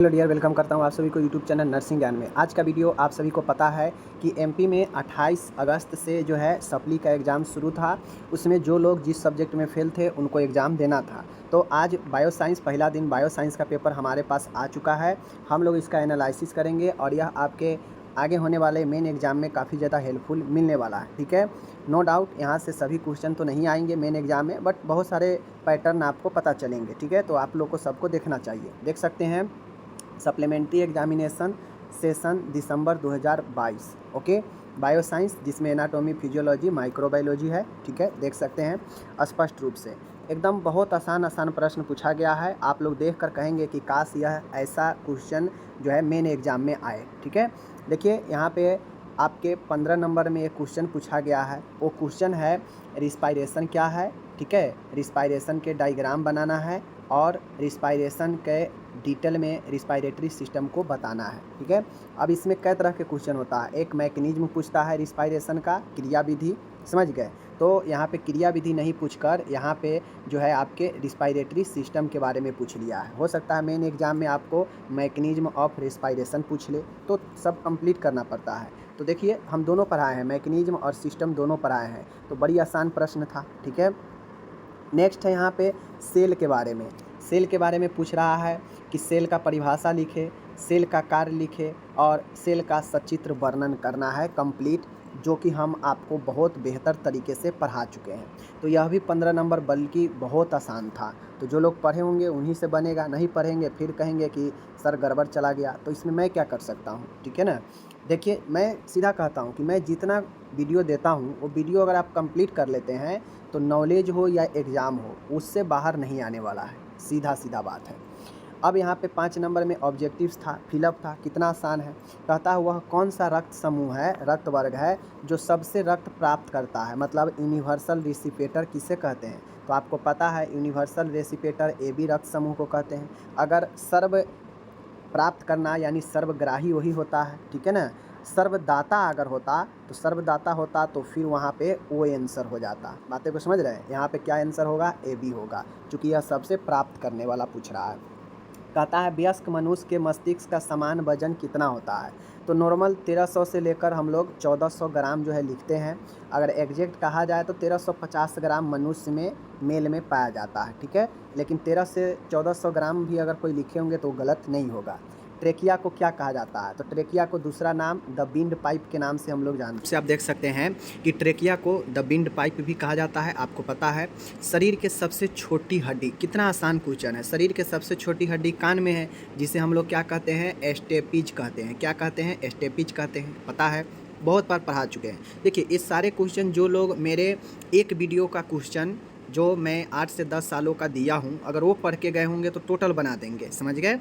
Hello dear, welcome करता हूँ आप सभी को यूट्यूब चैनल नर्सिंग ज्ञान में। आज का वीडियो आप सभी को पता है कि एमपी में 28 अगस्त से जो है सप्ली का एग्ज़ाम शुरू था। उसमें जो लोग जिस सब्जेक्ट में फेल थे उनको एग्ज़ाम देना था। तो आज बायो साइंस पहला दिन बायो साइंस का पेपर हमारे पास आ चुका है। हम लोग इसका एनालिसिस करेंगे और यह आपके आगे होने वाले मेन एग्ज़ाम में काफ़ी ज़्यादा हेल्पफुल मिलने वाला है। ठीक है, नो डाउट यहाँ से सभी क्वेश्चन तो नहीं आएंगे मेन एग्ज़ाम में, बट बहुत सारे पैटर्न आपको पता चलेंगे। ठीक है, तो आप लोग को सबको देखना चाहिए। देख सकते हैं सप्लीमेंट्री एग्जामिनेशन सेशन दिसंबर 2022। ओके, बायो साइंस जिसमें एनाटॉमी, फिजियोलॉजी, माइक्रोबायोलॉजी है। ठीक है, देख सकते हैं स्पष्ट रूप से एकदम बहुत आसान प्रश्न पूछा गया है। आप लोग देख कर कहेंगे कि काश यह ऐसा क्वेश्चन जो है मेन एग्जाम में आए। ठीक है, देखिए यहाँ पे आपके 15 नंबर में एक क्वेश्चन पूछा गया है। वो क्वेश्चन है रिस्पायरेशन क्या है। ठीक है, रिस्पायरेशन के डायग्राम बनाना है और रिस्पायरेशन के डिटेल में रिस्पायरेटरी सिस्टम को बताना है। ठीक है, अब इसमें कई तरह के क्वेश्चन होता है। एक मैकेनिज्म पूछता है रिस्पायरेशन का, क्रिया विधि, समझ गए। तो यहाँ पे क्रिया विधि नहीं पूछकर यहाँ पे जो है आपके रिस्पायरेटरी सिस्टम के बारे में पूछ लिया है। हो सकता है मेन एग्जाम में आपको मैकेनिज्म ऑफ रिस्पायरेशन पूछ ले, तो सब कंप्लीट करना पड़ता है। तो देखिए हम दोनों पढ़ाए हैं, मैकेनिज्म और सिस्टम दोनों पढ़ाए हैं, तो बड़ी आसान प्रश्न था। ठीक है, नेक्स्ट है यहाँ पे सेल के बारे में। सेल के बारे में पूछ रहा है कि सेल का परिभाषा लिखे, सेल का कार्य लिखे और सेल का सचित्र वर्णन करना है कंप्लीट, जो कि हम आपको बहुत बेहतर तरीके से पढ़ा चुके हैं। तो यह भी 15 नंबर बल्कि बहुत आसान था। तो जो लोग पढ़े होंगे उन्हीं से बनेगा, नहीं पढ़ेंगे फिर कहेंगे कि सर गड़बड़ चला गया। तो इसमें मैं क्या कर सकता हूँ, ठीक है ना। देखिए मैं सीधा कहता हूँ कि मैं जितना वीडियो देता हूँ वो वीडियो अगर आप कंप्लीट कर लेते हैं तो नॉलेज हो या एग्ज़ाम हो उससे बाहर नहीं आने वाला है, सीधा सीधा बात है। अब यहाँ पे 5 नंबर में ऑब्जेक्टिव्स था, फिलअप था, कितना आसान है। कहता है वह कौन सा रक्त समूह है, रक्त वर्ग है जो सबसे रक्त प्राप्त करता है, मतलब यूनिवर्सल रेसिपिएटर किसे कहते हैं। तो आपको पता है यूनिवर्सल रेसिपिएटर ए बी रक्त समूह को कहते हैं। अगर सर्व प्राप्त करना यानी सर्वग्राही वही होता है। ठीक है ना, सर्वदाता अगर होता तो सर्वदाता होता तो फिर वहाँ पे ओ आंसर हो जाता। बातें को समझ रहे हैं, यहाँ पे क्या आंसर होगा, ए बी होगा, क्योंकि यह सबसे प्राप्त करने वाला पूछ रहा है। कहता है वयस्क मनुष्य के मस्तिष्क का समान वजन कितना होता है। तो नॉर्मल 1300 से लेकर हम लोग 1400 ग्राम जो है लिखते हैं। अगर एग्जैक्ट कहा जाए तो 1350 ग्राम मनुष्य में मेल में पाया जाता है। ठीक है, लेकिन 13 से 1400 ग्राम भी अगर कोई लिखे होंगे तो गलत नहीं होगा। ट्रेकिया को क्या कहा जाता है, तो ट्रेकिया को दूसरा नाम द विंड पाइप के नाम से हम लोग जानते हैं। से आप देख सकते हैं कि ट्रेकिया को द विंड पाइप भी कहा जाता है। आपको पता है शरीर के सबसे छोटी हड्डी, कितना आसान क्वेश्चन है। शरीर के सबसे छोटी हड्डी कान में है, जिसे हम लोग क्या कहते हैं, एस्टेपिज कहते हैं। क्या कहते हैं, एस्टेपिज कहते हैं। पता है, बहुत बार पढ़ा चुके हैं। देखिए ये सारे क्वेश्चन जो लोग मेरे एक वीडियो का क्वेश्चन जो मैं 8 से 10 सालों का दिया हूँ, अगर वो पढ़ के गए होंगे तो टोटल बना देंगे, समझ गए।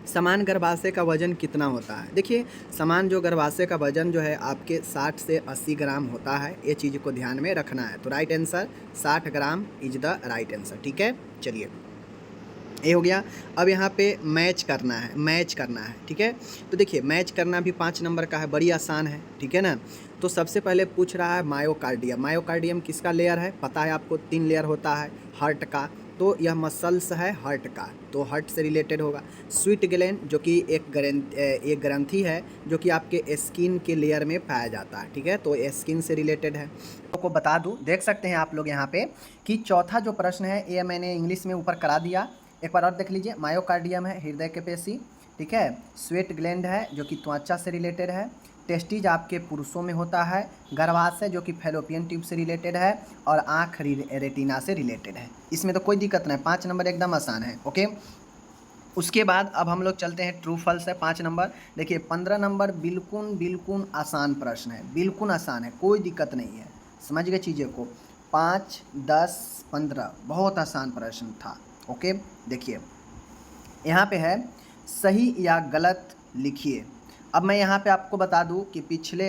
समान गर्भाशय का वजन कितना होता है। देखिए समान जो गर्भाशय का वजन जो है आपके 60 से 80 ग्राम होता है। ये चीज़ को ध्यान में रखना है। तो right answer 60 gram is the right answer. ठीक है, चलिए ये हो गया। अब यहाँ पे मैच करना है, मैच करना है। ठीक है, तो देखिए मैच करना भी 5 नंबर का है, बड़ी आसान है। ठीक है ना, तो सबसे पहले पूछ रहा है मायोकार्डियम। मायोकार्डियम किसका लेयर है, पता है आपको, 3 लेयर होता है हार्ट का। तो यह मसल्स है हार्ट का, तो हार्ट से रिलेटेड होगा। स्वीट ग्लैंड जो कि एक ग्रंथि है जो कि आपके स्किन के लेयर में पाया जाता है। ठीक है, तो स्किन से रिलेटेड है। को बता दूं, देख सकते हैं आप लोग यहाँ पे कि चौथा जो प्रश्न है ये मैंने इंग्लिश में ऊपर करा दिया। एक बार और देख लीजिए, मायोकार्डियम है हृदय के पेशी। ठीक है, स्वेट ग्लैंड है जो कि त्वचा से रिलेटेड है। टेस्टिज आपके पुरुषों में होता है। गर्भाशय जो कि फैलोपियन ट्यूब से रिलेटेड है। और आँख रेटिना से रिलेटेड है। इसमें तो कोई दिक्कत नहीं, 5 नंबर एकदम आसान है। ओके, उसके बाद अब हम लोग चलते हैं ट्रू फॉल्स है 5 नंबर। देखिए 15 नंबर बिल्कुल आसान प्रश्न है, बिल्कुल आसान है, कोई दिक्कत नहीं है, समझ गए चीज़ें को। 5, 10, 15 बहुत आसान प्रश्न था। ओके, देखिए यहाँ पे है सही या गलत लिखिए। अब मैं यहाँ पे आपको बता दूँ कि पिछले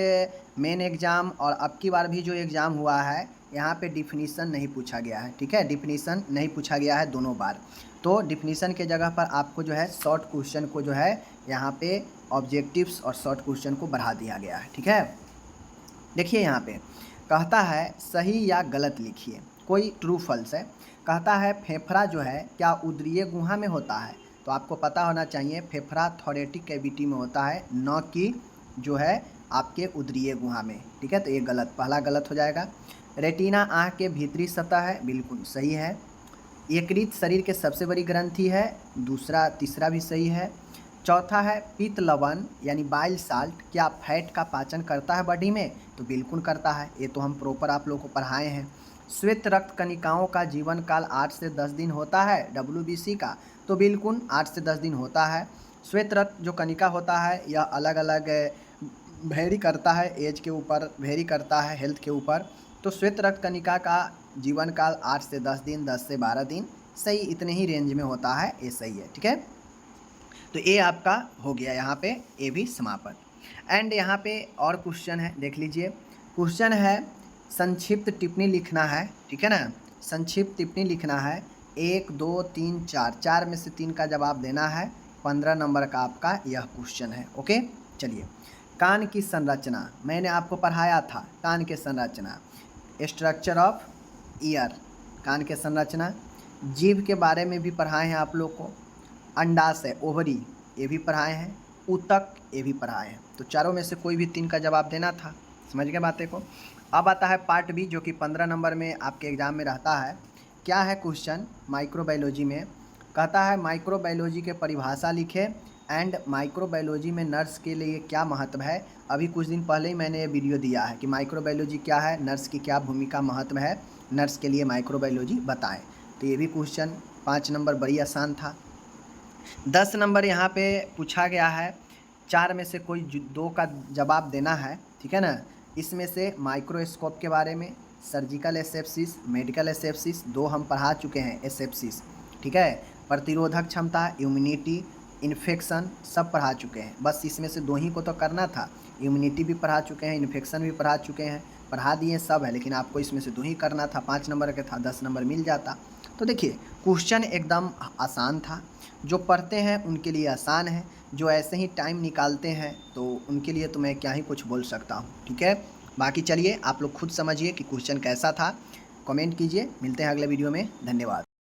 मेन एग्ज़ाम और अब की बार भी जो एग्ज़ाम हुआ है यहाँ पे डिफिनीसन नहीं पूछा गया है। ठीक है, डिफिनीसन नहीं पूछा गया है दोनों बार। तो डिफिनीसन के जगह पर आपको जो है शॉर्ट क्वेश्चन को जो है यहाँ पे ऑब्जेक्टिव्स और शॉर्ट क्वेश्चन को बढ़ा दिया गया है। ठीक है, देखिए यहाँ पे कहता है सही या गलत लिखिए, कोई ट्रू फॉल्स है। कहता है फेफड़ा जो है क्या उदरीय गुहा में होता है, तो आपको पता होना चाहिए फेफड़ा थोरेटिक कैविटी में होता है, न कि जो है आपके उदरीय गुहा में। ठीक है, तो ये गलत, पहला गलत हो जाएगा। रेटिना आँख के भीतरी सतह है, बिल्कुल सही है। यकृत शरीर के सबसे बड़ी ग्रंथि है, दूसरा तीसरा भी सही है। चौथा है पित्त लवण यानी बाइल साल्ट, क्या फैट का पाचन करता है बॉडी में? तो बिल्कुल करता है, ये तो हम प्रॉपर आप लोगों को पढ़ाए हैं। श्वेत रक्त कणिकाओं का जीवन काल 8 से 10 दिन होता है, WBC का, तो बिल्कुल 8 से 10 दिन होता है। श्वेत रक्त जो कणिका होता है यह अलग अलग वेरी करता है, एज के ऊपर वेरी करता है, हेल्थ के ऊपर। तो श्वेत रक्त कणिका का जीवन काल 8 से 10 दिन, 10 से 12 दिन, सही इतने ही रेंज में होता है, ये सही है। ठीक है, तो ये आपका हो गया यहाँ पे, ये भी समापन। एंड यहाँ पे और क्वेश्चन है, देख लीजिए। क्वेश्चन है संक्षिप्त टिप्पणी लिखना है, ठीक है ना, संक्षिप्त टिप्पणी लिखना है। 1 2 3 4, 4 में से 3 का जवाब देना है। 15 नंबर का आपका यह क्वेश्चन है। ओके, चलिए। कान की संरचना मैंने आपको पढ़ाया था, कान के संरचना, स्ट्रक्चर ऑफ ईयर, कान के संरचना। जीभ के बारे में भी पढ़ाए हैं आप लोग को। अंडाशय, ओवरी, ये भी पढ़ाए हैं। ऊतक, ये भी पढ़ाए हैं। तो चारों में से कोई भी 3 का जवाब देना था। समझ गए बातें को। अब आता है पार्ट बी, जो कि 15 नंबर में आपके एग्जाम में रहता है। क्या है क्वेश्चन? माइक्रोबायोलॉजी में कहता है माइक्रोबायोलॉजी के परिभाषा लिखे एंड माइक्रोबायोलॉजी में नर्स के लिए क्या महत्व है। अभी कुछ दिन पहले ही मैंने ये वीडियो दिया है कि माइक्रोबायोलॉजी क्या है, नर्स की क्या भूमिका महत्व है, नर्स के लिए माइक्रोबायोलॉजी बताएं। तो ये भी क्वेश्चन 5 नंबर बड़ी आसान था। 10 नंबर यहाँ पे पूछा गया है, 4 में से कोई 2 का जवाब देना है, ठीक है ना। इसमें से माइक्रोस्कोप के बारे में, सर्जिकल एसेप्सिस, मेडिकल एसेप्सिस 2 हम पढ़ा चुके हैं, एसेप्सिस, ठीक है। प्रतिरोधक क्षमता, इम्यूनिटी, इन्फेक्शन सब पढ़ा चुके हैं। बस इसमें से 2 ही को तो करना था। इम्यूनिटी भी पढ़ा चुके हैं, इन्फेक्शन भी पढ़ा चुके हैं, पढ़ा दिए सब है, लेकिन आपको इसमें से 2 ही करना था। 5 नंबर का था, 10 नंबर मिल जाता। तो देखिए क्वेश्चन एकदम आसान था। जो पढ़ते हैं उनके लिए आसान है, जो ऐसे ही टाइम निकालते हैं तो उनके लिए तो मैं क्या ही कुछ बोल सकता हूँ। ठीक है, बाकी चलिए आप लोग खुद समझिए कि क्वेश्चन कैसा था, कमेंट कीजिए। मिलते हैं अगले वीडियो में, धन्यवाद।